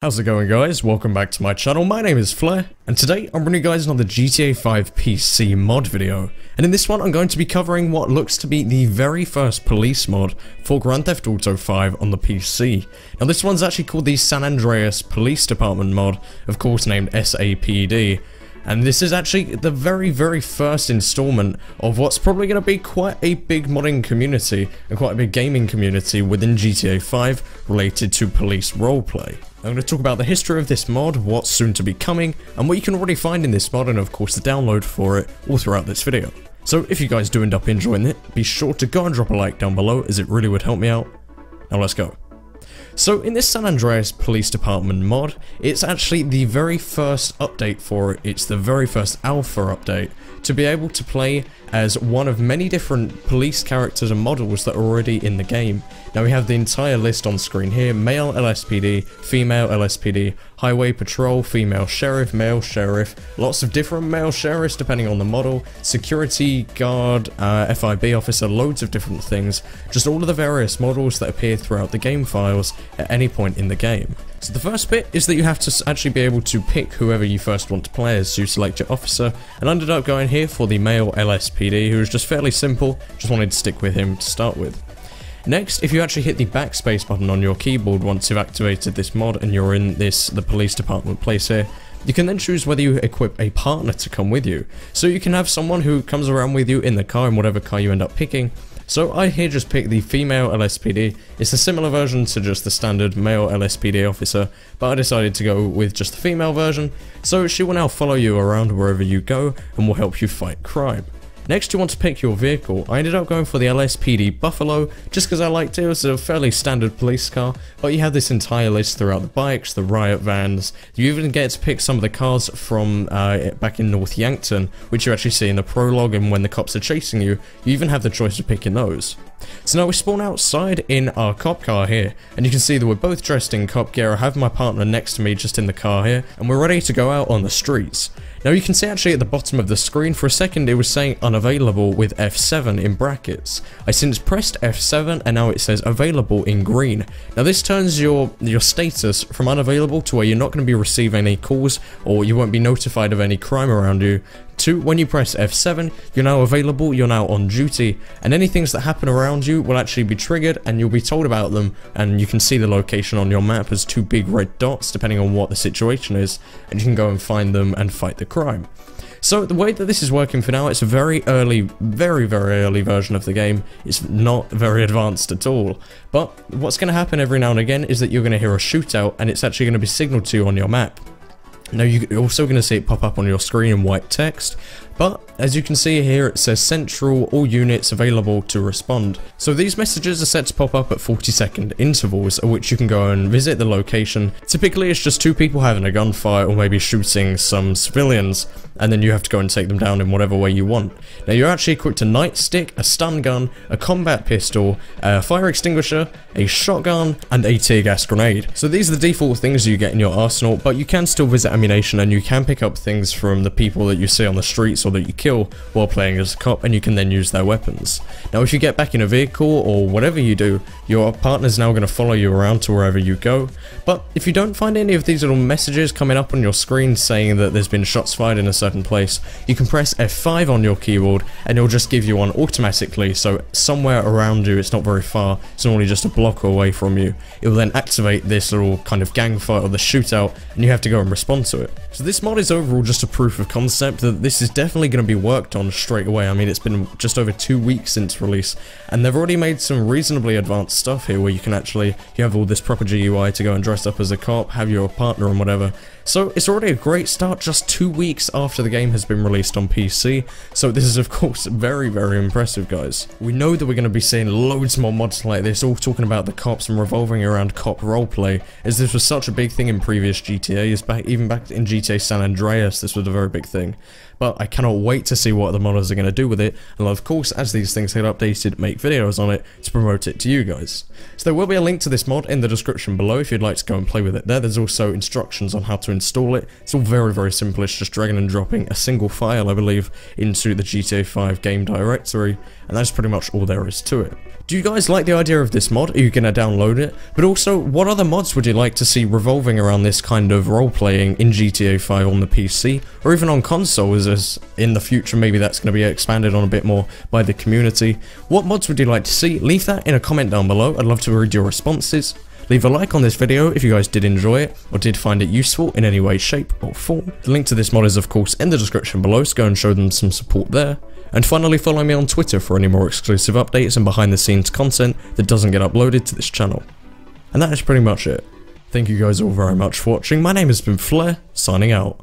How's it going, guys? Welcome back to my channel. My name is Flair, and today I'm bringing you guys another GTA 5 PC mod video. And in this one I'm going to be covering what looks to be the very first police mod for Grand Theft Auto 5 on the PC. Now this one's actually called the San Andreas Police Department mod, of course named SAPD. And this is actually the very first installment of what's probably going to be quite a big modding community and quite a big gaming community within GTA 5 related to police roleplay. I'm going to talk about the history of this mod, what's soon to be coming, and what you can already find in this mod, and of course the download for it all throughout this video. So if you guys do end up enjoying it, be sure to go and drop a like down below, as it really would help me out. Now let's go. So in this San Andreas Police Department mod, it's actually the very first update for it. It's the very first alpha update to be able to play as one of many different police characters and models that are already in the game. Now we have the entire list on screen here: male LSPD, female LSPD, highway patrol, female sheriff, male sheriff, lots of different male sheriffs depending on the model, security guard, FIB officer, loads of different things, just all of the various models that appear throughout the game files at any point in the game. So the first bit is that you have to actually be able to pick whoever you first want to play as. So you select your officer, and I ended up going here for the male LSPD, who was just fairly simple, just wanted to stick with him to start with. Next, if you actually hit the backspace button on your keyboard once you've activated this mod and you're in the police department place here, you can then choose whether you equip a partner to come with you. So you can have someone who comes around with you in the car, in whatever car you end up picking. So I here just picked the female LSPD. It's a similar version to just the standard male LSPD officer, but I decided to go with just the female version, so she will now follow you around wherever you go and will help you fight crime. Next, you want to pick your vehicle. I ended up going for the LSPD Buffalo, just because I liked it. It was a fairly standard police car, but you have this entire list throughout the bikes, the riot vans. You even get to pick some of the cars from back in North Yankton, which you actually see in the prologue, and when the cops are chasing you, you even have the choice of picking those. So now we spawn outside in our cop car here, and you can see that we're both dressed in cop gear. I have my partner next to me just in the car here, and we're ready to go out on the streets. Now you can see actually at the bottom of the screen, for a second it was saying unavailable with F7 in brackets. I since pressed F7 and now it says available in green. Now this turns your status from unavailable to where you're not going to be receiving any calls or you won't be notified of any crime around you, to when you press F7, you're now available, you're now on duty, and any things that happen around you will actually be triggered and you'll be told about them, and you can see the location on your map as two big red dots depending on what the situation is, and you can go and find them and fight the crime. So the way that this is working for now, it's a very early, very early version of the game. It's not very advanced at all. But what's going to happen every now and again is that you're going to hear a shootout and it's actually going to be signaled to you on your map. Now you're also going to see it pop up on your screen in white text, but as you can see here it says central, all units available to respond. So these messages are set to pop up at 40-second intervals at which you can go and visit the location. Typically it's just two people having a gunfight or maybe shooting some civilians, and then you have to go and take them down in whatever way you want. Now you're actually equipped a nightstick, a stun gun, a combat pistol, a fire extinguisher, a shotgun, and a tear gas grenade. So these are the default things you get in your arsenal, but you can still visit ammunition and you can pick up things from the people that you see on the streets or that you kill while playing as a cop, and you can then use their weapons. Now if you get back in a vehicle or whatever you do, your partner's now going to follow you around to wherever you go. But if you don't find any of these little messages coming up on your screen saying that there's been shots fired in a certain place, you can press F5 on your keyboard and it'll just give you one automatically. So somewhere around you, it's not very far, it's normally just a block away from you, it will then activate this little kind of gang fight or the shootout, and you have to go and respond to it. So this mod is overall just a proof of concept that this is definitely going to be worked on straight away. I mean, it's been just over 2 weeks since release, and they've already made some reasonably advanced stuff here where you can actually, you have all this proper GUI to go and dress up as a cop, have your partner and whatever. So it's already a great start just 2 weeks after the game has been released on PC, so this is of course very impressive, guys. We know that we're going to be seeing loads more mods like this, all talking about the cops and revolving around cop roleplay, as this was such a big thing in previous GTAs, even back in GTA San Andreas, this was a very big thing. But I cannot wait to see what the modders are going to do with it, and of course, as these things get updated, make videos on it to promote it to you guys. So there will be a link to this mod in the description below if you'd like to go and play with it there. There's also instructions on how to install it. It's all very simple, it's just dragging and dropping a single file, I believe, into the GTA 5 game directory, and that's pretty much all there is to it. Do you guys like the idea of this mod? Are you gonna download it? But also, what other mods would you like to see revolving around this kind of role-playing in GTA 5 on the PC, or even on consoles, as in the future maybe that's going to be expanded on a bit more by the community? What mods would you like to see? Leave that in a comment down below, I'd love to read your responses. Leave a like on this video if you guys did enjoy it, or did find it useful in any way, shape, or form. The link to this mod is of course in the description below, so go and show them some support there. And finally, follow me on Twitter for any more exclusive updates and behind the scenes content that doesn't get uploaded to this channel. And that is pretty much it. Thank you guys all very much for watching. My name has been Flair, signing out.